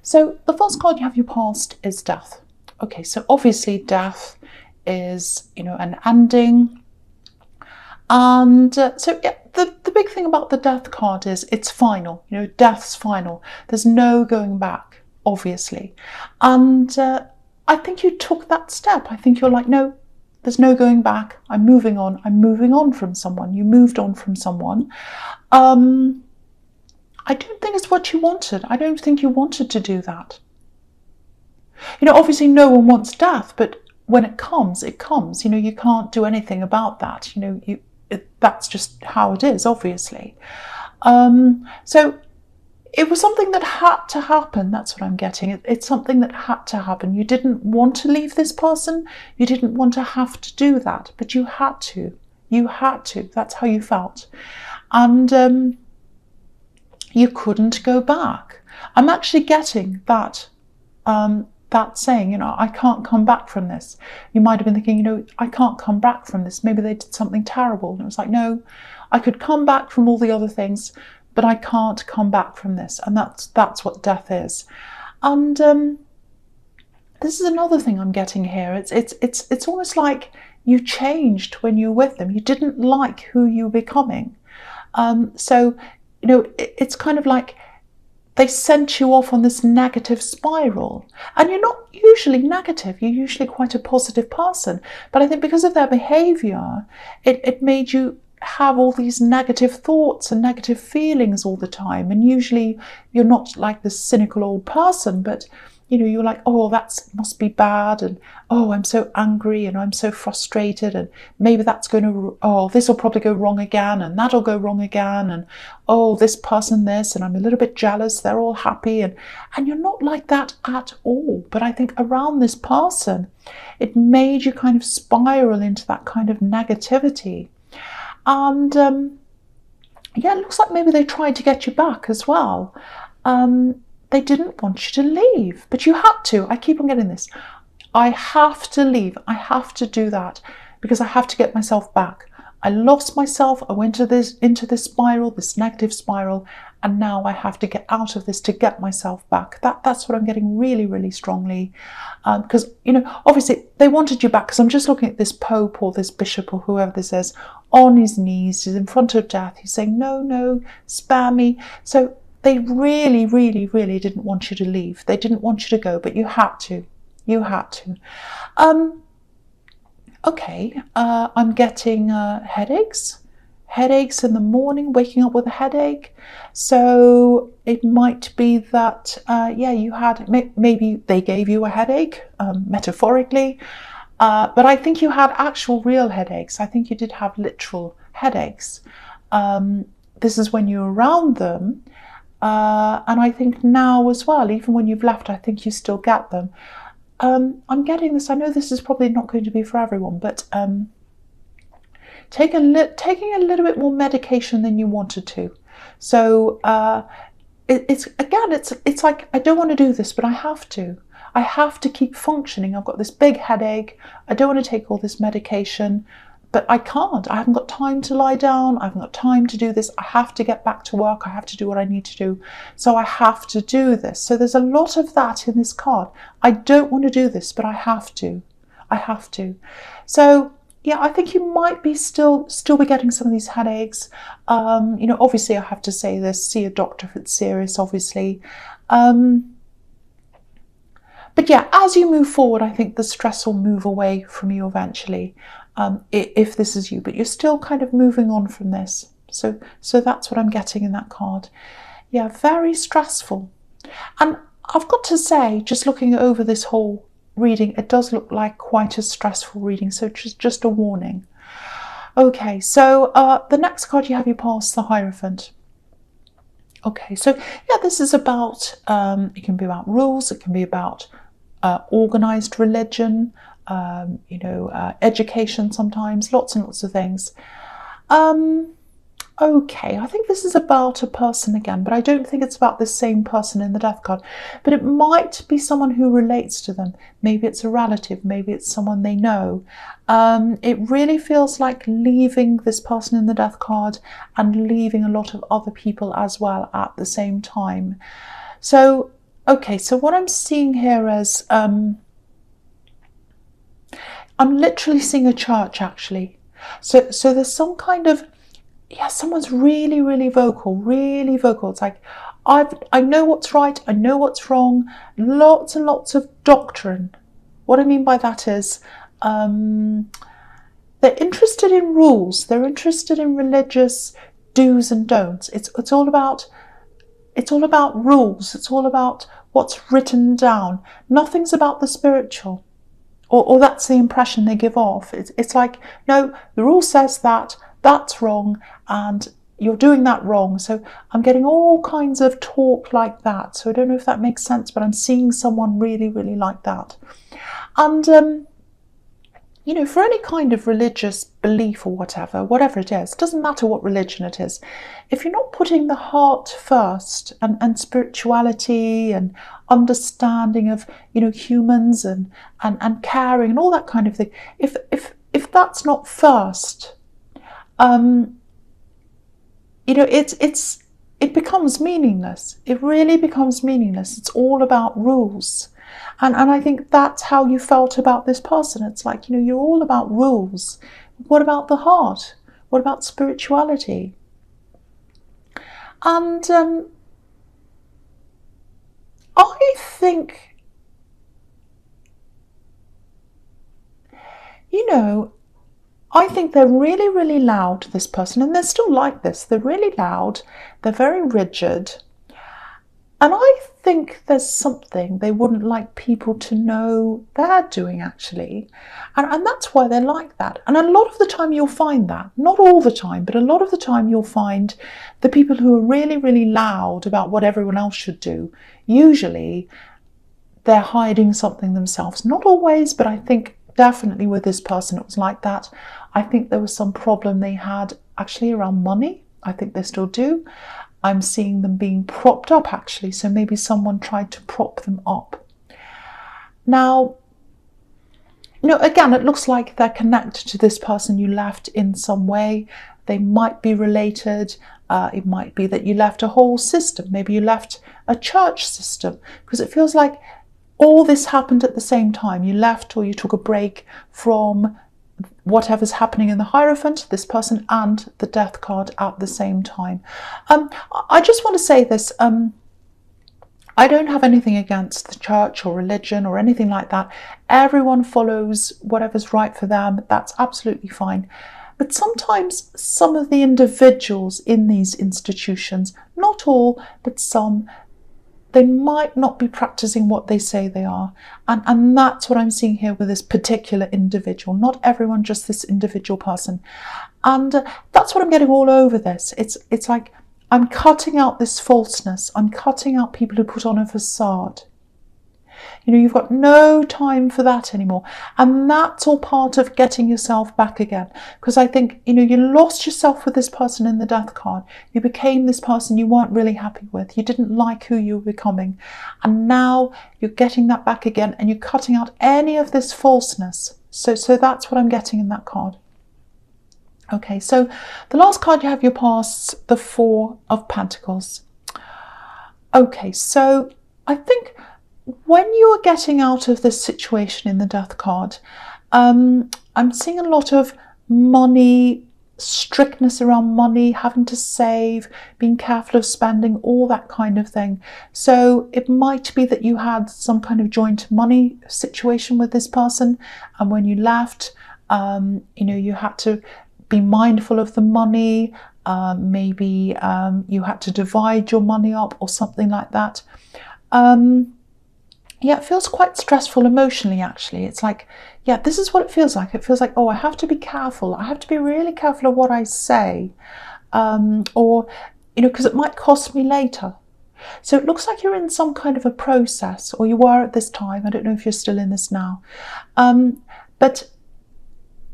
So the first card you have your past is death. Okay, so obviously death is, an ending. And so yeah, the big thing about the death card is it's final. Death's final. There's no going back, obviously. And I think you took that step. I think you're like, no, there's no going back. I'm moving on. I'm moving on from someone. You moved on from someone. I don't think it's what you wanted. I don't think you wanted to do that. Obviously no one wants death, but when it comes, it comes. You can't do anything about that. That's just how it is, obviously. So it was something that had to happen. That's what I'm getting. It's something that had to happen. You didn't want to leave this person. You didn't want to have to do that, but you had to. You had to. That's how you felt. And you couldn't go back. I'm actually getting that saying, I can't come back from this. You might have been thinking, I can't come back from this. Maybe they did something terrible. And it was like, no, I could come back from all the other things, but I can't come back from this. And that's what death is. And this is another thing I'm getting here. It's almost like you changed when you were with them. You didn't like who you were becoming. So it's kind of like they sent you off on this negative spiral. And you're not usually negative. You're usually quite a positive person. But I think because of their behaviour, it made you have all these negative thoughts and negative feelings all the time. And usually you're not like this cynical old person, but you're like, oh, that must be bad, and oh, I'm so angry, and I'm so frustrated, and maybe this will probably go wrong again, and that'll go wrong again, and oh, this person this, and I'm a little bit jealous, they're all happy, and you're not like that at all. But I think around this person, it made you kind of spiral into that kind of negativity. And it looks like maybe they tried to get you back as well. They didn't want you to leave, but you had to. I keep on getting this. I have to leave. I have to do that because I have to get myself back. I lost myself. I went into this spiral, this negative spiral, and now I have to get out of this to get myself back. That's what I'm getting really, really strongly. Because, obviously they wanted you back, because I'm just looking at this Pope or this Bishop or whoever this is on his knees. He's in front of death. He's saying, no, spare me. So they really, really, really didn't want you to leave. They didn't want you to go, but you had to. You had to. Okay, I'm getting headaches. Headaches in the morning, waking up with a headache. So it might be that, you had, maybe they gave you a headache, metaphorically. But I think you had actual real headaches. I think you did have literal headaches. This is when you're around them. And I think now as well, even when you've left, I think you still get them. I'm getting this. I know this is probably not going to be for everyone, but taking a little bit more medication than you wanted to. So it's like, I don't want to do this, but I have to. I have to keep functioning. I've got this big headache. I don't want to take all this medication. But I can't. I haven't got time to lie down. I haven't got time to do this. I have to get back to work. I have to do what I need to do. So I have to do this. So there's a lot of that in this card. I don't want to do this, but I have to. I have to. So yeah, I think you might be still be getting some of these headaches. Obviously I have to say this, see a doctor if it's serious, obviously. But yeah, as you move forward, I think the stress will move away from you eventually. If this is you, but you're still kind of moving on from this. So that's what I'm getting in that card. Yeah, very stressful. And I've got to say, just looking over this whole reading, it does look like quite a stressful reading. So just a warning. Okay, so the next card you have, you pass the Hierophant. Okay, so yeah, this is about, it can be about rules, it can be about organised religion, education sometimes, lots and lots of things. Okay, I think this is about a person again, but I don't think it's about the same person in the death card. But it might be someone who relates to them. Maybe it's a relative, maybe it's someone they know. It really feels like leaving this person in the death card and leaving a lot of other people as well at the same time. So Okay, so what I'm seeing here is, I'm literally seeing a church, actually. So there's some kind of, yeah, someone's really, really vocal, really vocal. It's like, I know what's right, I know what's wrong, lots and lots of doctrine. What I mean by that is, they're interested in rules, they're interested in religious do's and don'ts. It's all about rules, it's all about what's written down. Nothing's about the spiritual. Or that's the impression they give off. It's like, no, the rule says that, that's wrong, and you're doing that wrong. So I'm getting all kinds of talk like that. So I don't know if that makes sense, but I'm seeing someone really, really like that. And, you know, for any kind of religious belief or whatever it is, it doesn't matter what religion it is, if you're not putting the heart first, and spirituality and understanding of, you know, humans and caring and all that kind of thing, if that's not first, you know, it becomes meaningless. It really becomes meaningless. It's all about rules. And I think that's how you felt about this person. It's like, you know, you're all about rules. What about the heart? What about spirituality? And I think, you know, I think they're really, really loud, this person, and they're still like this. They're really loud, they're very rigid, and I think there's something they wouldn't like people to know they're doing, actually. And that's why they're like that. And a lot of the time you'll find that, not all the time, but a lot of the time you'll find the people who are really, really loud about what everyone else should do, usually they're hiding something themselves. Not always, but I think definitely with this person it was like that. I think there was some problem they had actually around money. I think they still do. I'm seeing them being propped up, actually, so maybe someone tried to prop them up. Now, you know, again, it looks like they're connected to this person you left in some way. They might be related. It might be that you left a whole system. Maybe you left a church system, because it feels like all this happened at the same time. You left, or you took a break from whatever's happening in the Hierophant, this person, and the death card at the same time. I just want to say this. I don't have anything against the church or religion or anything like that. Everyone follows whatever's right for them. That's absolutely fine. But sometimes some of the individuals in these institutions, not all, but some, they might not be practicing what they say they are. And that's what I'm seeing here with this particular individual. Not everyone, just this individual person. And that's what I'm getting all over this. It's like I'm cutting out this falseness. I'm cutting out people who put on a facade. You know, you've got no time for that anymore. And that's all part of getting yourself back again. Because I think, you know, you lost yourself with this person in the death card. You became this person you weren't really happy with. You didn't like who you were becoming. And now you're getting that back again, and you're cutting out any of this falseness. So that's what I'm getting in that card. Okay, so the last card you have your pasts, the Four of Pentacles. Okay, so I think when you are getting out of this situation in the death card, I'm seeing a lot of money, strictness around money, having to save, being careful of spending, all that kind of thing. So it might be that you had some kind of joint money situation with this person, and when you left, you know, you had to be mindful of the money. Maybe you had to divide your money up or something like that. Yeah, it feels quite stressful emotionally, actually. It's like, yeah, this is what it feels like. It feels like, oh, I have to be careful. I have to be really careful of what I say. Or, you know, because it might cost me later. So it looks like you're in some kind of a process, or you were at this time. I don't know if you're still in this now. But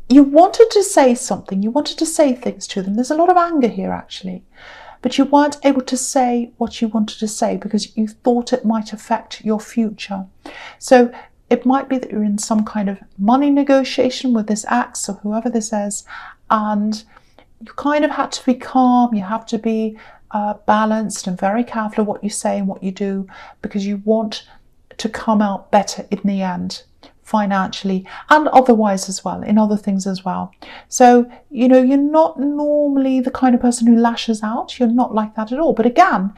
you wanted to say something. You wanted to say things to them. There's a lot of anger here, actually. But you weren't able to say what you wanted to say because you thought it might affect your future. So it might be that you're in some kind of money negotiation with this ex or whoever this is, and you kind of had to be calm. You have to be balanced and very careful of what you say and what you do, because you want to come out better in the end, financially and otherwise as well, in other things as well. So, you know, you're not normally the kind of person who lashes out. You're not like that at all. But again,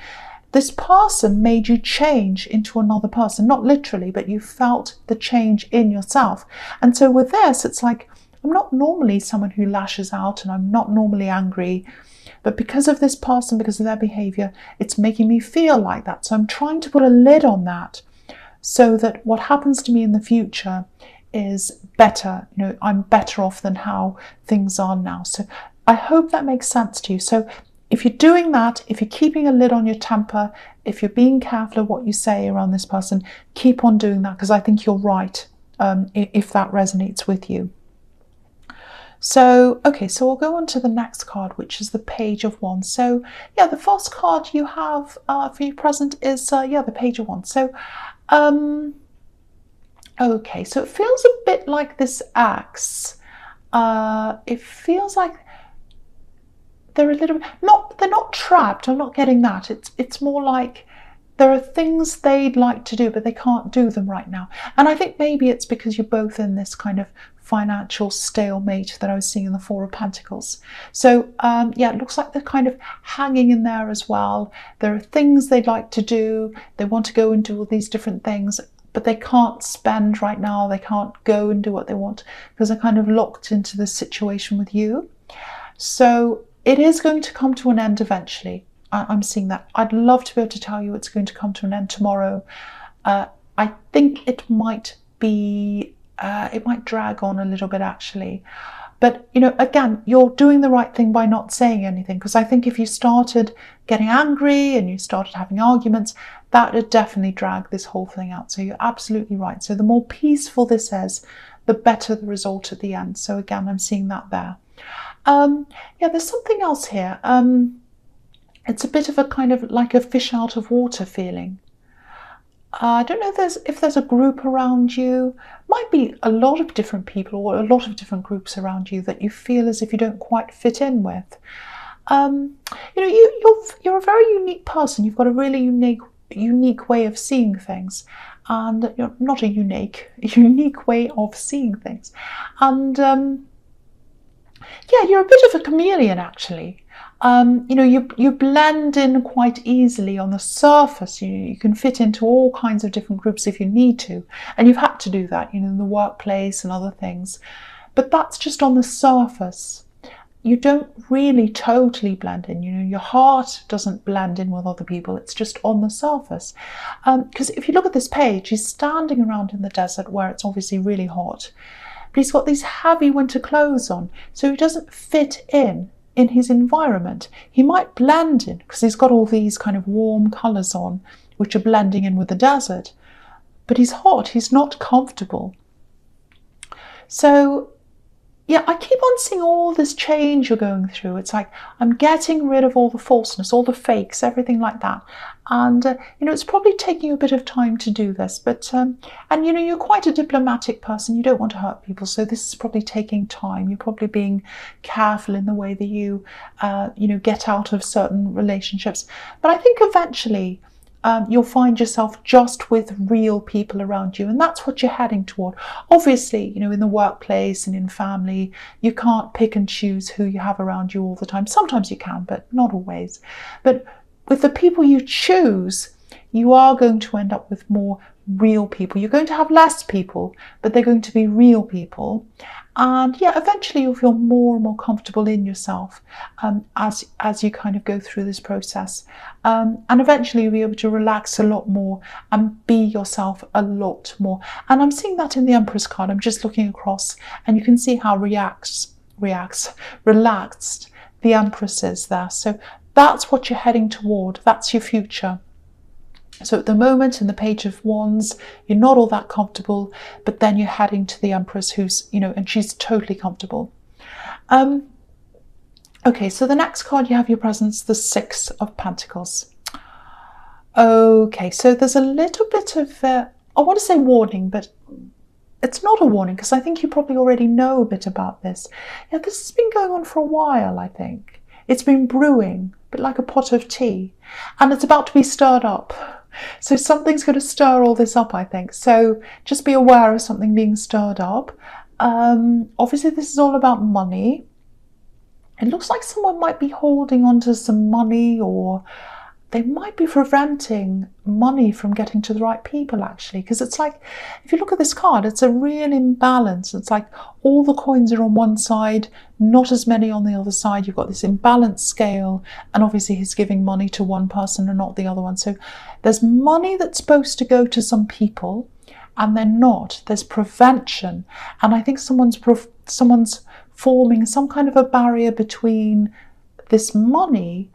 this person made you change into another person, not literally, but you felt the change in yourself. And so with this, it's like, I'm not normally someone who lashes out, and I'm not normally angry, but because of this person, because of their behavior, it's making me feel like that. So I'm trying to put a lid on that, so that what happens to me in the future is better. You know, I'm better off than how things are now. So I hope that makes sense to you. So if you're doing that, if you're keeping a lid on your temper, if you're being careful of what you say around this person, keep on doing that, because I think you're right, if that resonates with you. So, okay, so we'll go on to the next card, which is the Page of Wands. So, yeah, the first card you have for your present is, the Page of Wands. So, okay, so it feels a bit like this axe. It feels like they're a little bit, they're not trapped. I'm not getting that. It's more like there are things they'd like to do, but they can't do them right now. And I think maybe it's because you're both in this kind of financial stalemate that I was seeing in the Four of Pentacles. So yeah, it looks like they're kind of hanging in there as well. There are things they'd like to do. They want to go and do all these different things, but they can't spend right now. They can't go and do what they want because they're kind of locked into this situation with you. So it is going to come to an end eventually. I'm seeing that. I'd love to be able to tell you it's going to come to an end tomorrow. I think it might be, it might drag on a little bit actually. But, you know, again, you're doing the right thing by not saying anything, because I think if you started getting angry and you started having arguments, that would definitely drag this whole thing out. So you're absolutely right. So the more peaceful this is, the better the result at the end. So again, I'm seeing that there. Yeah, there's something else here. It's a bit of a kind of like a fish out of water feeling. I don't know if there's a group around you. Might be a lot of different people or a lot of different groups around you that you feel as if you don't quite fit in with. You know, you're a very unique person. You've got a really unique way of seeing things, and you're not a unique way of seeing things. And yeah, you're a bit of a chameleon actually. You know, you blend in quite easily on the surface. You can fit into all kinds of different groups if you need to, and you've had to do that, you know, in the workplace and other things. But that's just on the surface. You don't really totally blend in. You know, your heart doesn't blend in with other people. It's just on the surface. Because if you look at this page, he's standing around in the desert where it's obviously really hot, but he's got these heavy winter clothes on, so he doesn't fit in his environment. He might blend in because he's got all these kind of warm colours on, which are blending in with the desert, but he's hot, he's not comfortable. So yeah, I keep on seeing all this change you're going through. It's like, I'm getting rid of all the falseness, all the fakes, everything like that. And, you know, it's probably taking you a bit of time to do this. But, and, you know, you're quite a diplomatic person. You don't want to hurt people. So this is probably taking time. You're probably being careful in the way that you, you know, get out of certain relationships. But I think eventually you'll find yourself just with real people around you, and that's what you're heading toward. Obviously, you know, in the workplace and in family, you can't pick and choose who you have around you all the time. Sometimes you can, but not always. But with the people you choose, you are going to end up with more real people. You're going to have less people, but they're going to be real people. And yeah, eventually you'll feel more and more comfortable in yourself as you kind of go through this process. And eventually you'll be able to relax a lot more and be yourself a lot more. And I'm seeing that in the Empress card. I'm just looking across and you can see how relaxed the Empress is there. So that's what you're heading toward. That's your future. So at the moment in the Page of Wands, you're not all that comfortable, but then you're heading to the Empress who's, you know, and she's totally comfortable. Okay, so the next card you have your presence, the Six of Pentacles. Okay, so there's a little bit of, I want to say warning, but it's not a warning because I think you probably already know a bit about this. Yeah, this has been going on for a while, I think. It's been brewing bit like a pot of tea, and it's about to be stirred up. So something's going to stir all this up, I think. So just be aware of something being stirred up. Obviously, this is all about money. It looks like someone might be holding on to some money, or they might be preventing money from getting to the right people, actually, because it's like, if you look at this card, it's a real imbalance. It's like all the coins are on one side, not as many on the other side. You've got this imbalanced scale, and obviously he's giving money to one person and not the other one. So there's money that's supposed to go to some people, and they're not. There's prevention, and I think someone's forming some kind of a barrier between this money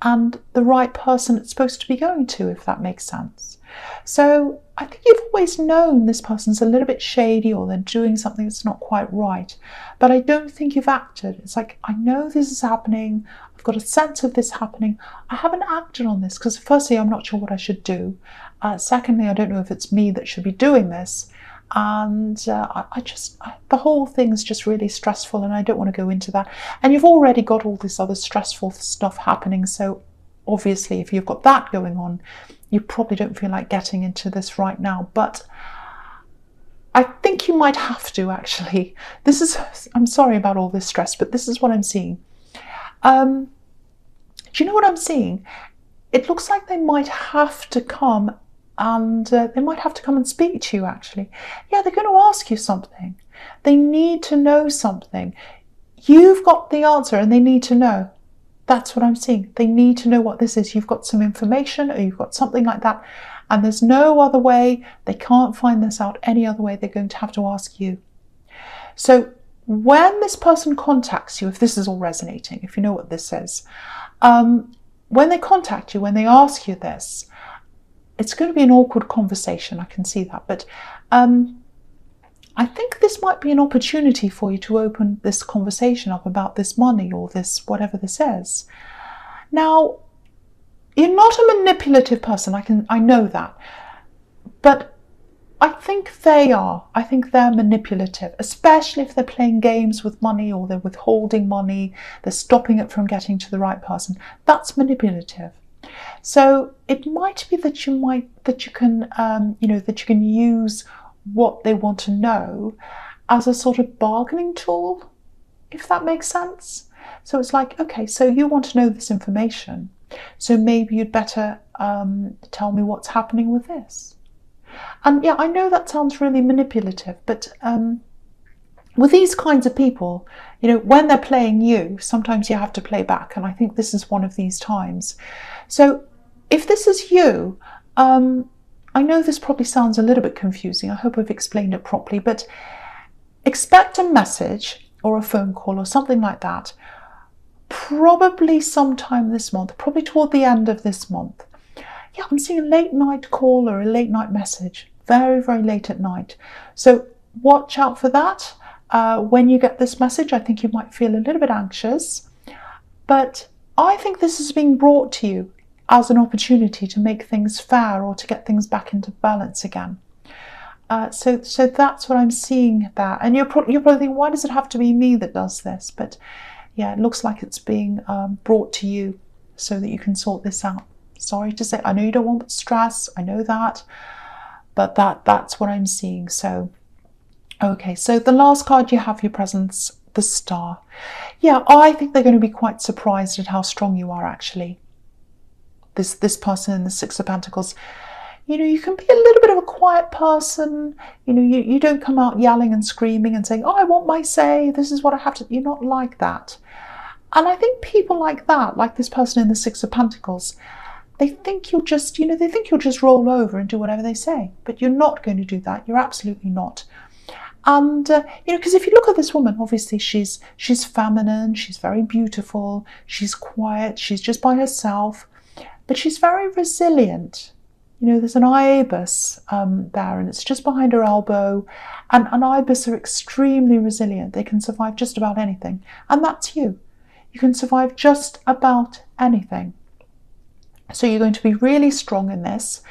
and the right person it's supposed to be going to, if that makes sense. So I think you've always known this person's a little bit shady, or they're doing something that's not quite right, but I don't think you've acted. It's like, I know this is happening, I've got a sense of this happening, I haven't acted on this because firstly, I'm not sure what I should do. Secondly, I don't know if it's me that should be doing this. And the whole thing's just really stressful, and I don't want to go into that. And you've already got all this other stressful stuff happening, so obviously if you've got that going on, you probably don't feel like getting into this right now. But I think you might have to, actually. I'm sorry about all this stress, but this is what I'm seeing. Do you know what I'm seeing? It looks like they might have to come, and they might have to come and speak to you, actually. Yeah, they're going to ask you something. They need to know something. You've got the answer, and they need to know. That's what I'm seeing. They need to know what this is. You've got some information, or you've got something like that, and there's no other way. They can't find this out any other way. They're going to have to ask you. So when this person contacts you, if this is all resonating, if you know what this is, when they contact you, when they ask you this, it's going to be an awkward conversation, I can see that, but I think this might be an opportunity for you to open this conversation up about this money, or this, whatever this is. Now, you're not a manipulative person, I know that, but I think they are. I think they're manipulative, especially if they're playing games with money, or they're withholding money, they're stopping it from getting to the right person. That's manipulative. So it might be that you can use what they want to know as a sort of bargaining tool, if that makes sense. So it's like, okay, so you want to know this information, so maybe you'd better tell me what's happening with this. And yeah, I know that sounds really manipulative, but with these kinds of people, when they're playing you, sometimes you have to play back, and I think this is one of these times. So if this is you, I know this probably sounds a little bit confusing. I hope I've explained it properly, but expect a message or a phone call or something like that, probably sometime this month, probably toward the end of this month. Yeah, I'm seeing a late night call or a late night message, very, very late at night. So watch out for that. When you get this message, I think you might feel a little bit anxious, but I think this is being brought to you as an opportunity to make things fair, or to get things back into balance again. So that's what I'm seeing there. And you're probably thinking, why does it have to be me that does this? But yeah, it looks like it's being brought to you so that you can sort this out. Sorry to say, I know you don't want stress, I know that, but that's what I'm seeing. So, okay, so the last card you have, your presence, the Star. Yeah, I think they're going to be quite surprised at how strong you are, actually. This person in the Six of Pentacles, you can be a little bit of a quiet person. You don't come out yelling and screaming and saying, oh, I want my say, this is what I have to. You're not like that. And I think people like that, like this person in the Six of Pentacles, they think you'll just, roll over and do whatever they say. But you're not going to do that. You're absolutely not. And, because if you look at this woman, obviously she's feminine, she's very beautiful, she's quiet, she's just by herself, but she's very resilient. There's an ibis there, and it's just behind her elbow. And ibis are extremely resilient. They can survive just about anything. And that's you. You can survive just about anything. So you're going to be really strong in this.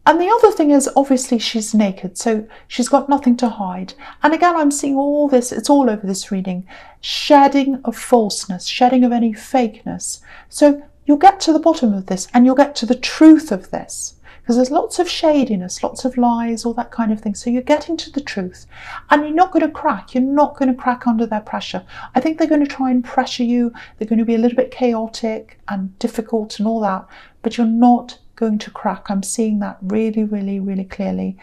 And the other thing is, obviously, she's naked, so she's got nothing to hide. And again, I'm seeing all this, it's all over this reading, shedding of falseness, shedding of any fakeness. So you'll get to the bottom of this, and you'll get to the truth of this, because there's lots of shadiness, lots of lies, all that kind of thing. So you're getting to the truth, and you're not going to crack. You're not going to crack under their pressure. I think they're going to try and pressure you. They're going to be a little bit chaotic and difficult and all that, but you're not going to crack. I'm seeing that really, really, really clearly.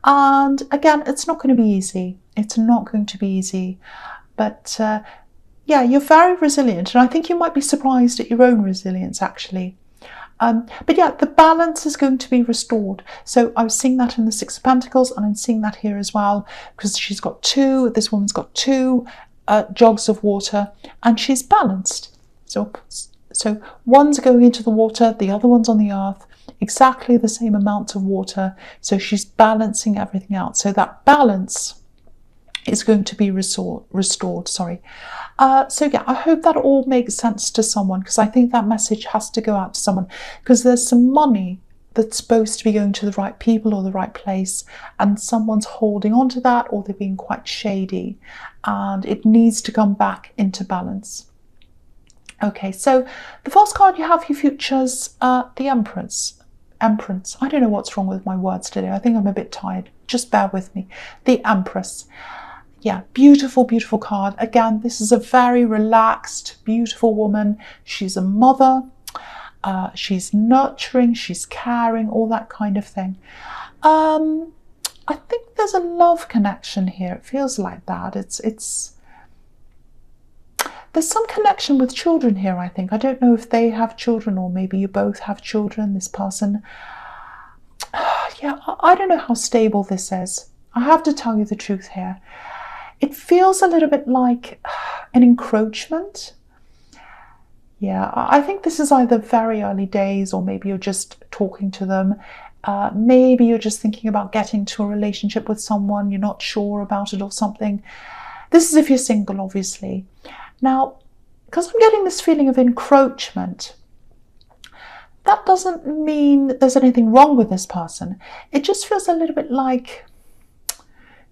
And again, it's not going to be easy. It's not going to be easy. But yeah, you're very resilient. And I think you might be surprised at your own resilience, actually. But yeah, the balance is going to be restored. So I was seeing that in the Six of Pentacles, and I'm seeing that here as well, because she's got this woman's got two jugs of water, and she's balanced. So one's going into the water, the other one's on the earth, exactly the same amount of water. So she's balancing everything out. So that balance is going to be restored. So yeah, I hope that all makes sense to someone, because I think that message has to go out to someone, because there's some money that's supposed to be going to the right people or the right place, and someone's holding on to that, or they're being quite shady, and it needs to come back into balance. Okay, so the first card you have, your futures, the Empress. I don't know what's wrong with my words today. I think I'm a bit tired. Just bear with me. The Empress. Yeah, beautiful, beautiful card. Again, this is a very relaxed, beautiful woman. She's a mother. She's nurturing. She's caring, all that kind of thing. I think there's a love connection here. It feels like that. There's some connection with children here, I think. I don't know if they have children, or maybe you both have children, this person. Yeah, I don't know how stable this is. I have to tell you the truth here. It feels a little bit like an encroachment. Yeah, I think this is either very early days, or maybe you're just talking to them. Maybe you're just thinking about getting to a relationship with someone. You're not sure about it or something. This is if you're single, obviously. Now, because I'm getting this feeling of encroachment, that doesn't mean there's anything wrong with this person. It just feels a little bit like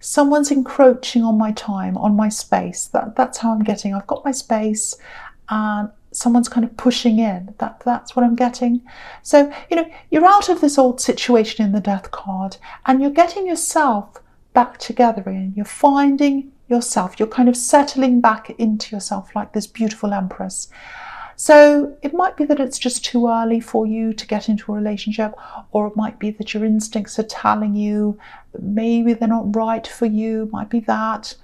someone's encroaching on my time, on my space. That's how I'm getting. I've got my space, and someone's kind of pushing in. That's what I'm getting. So, you're out of this old situation in the Death card, and you're getting yourself back together again. You're finding yourself. You're kind of settling back into yourself like this beautiful Empress. So it might be that it's just too early for you to get into a relationship, or it might be that your instincts are telling you that maybe they're not right for you. Might be that.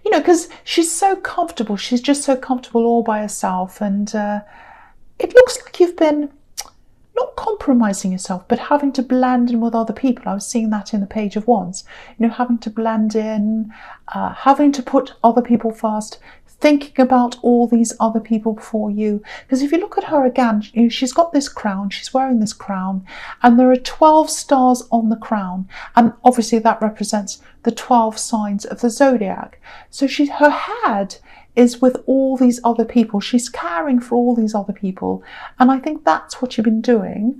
Because she's so comfortable. She's just so comfortable all by herself. And it looks like you've been not compromising yourself, but having to blend in with other people. I was seeing that in the Page of Wands. Having to blend in, having to put other people first, thinking about all these other people before you. Because if you look at her again, she's got this crown, she's wearing this crown, and there are 12 stars on the crown. And obviously that represents the 12 signs of the zodiac. So her head is with all these other people. She's caring for all these other people. And I think that's what you've been doing.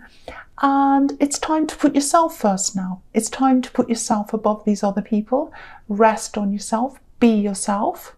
And it's time to put yourself first now. It's time to put yourself above these other people. Rest on yourself. Be yourself.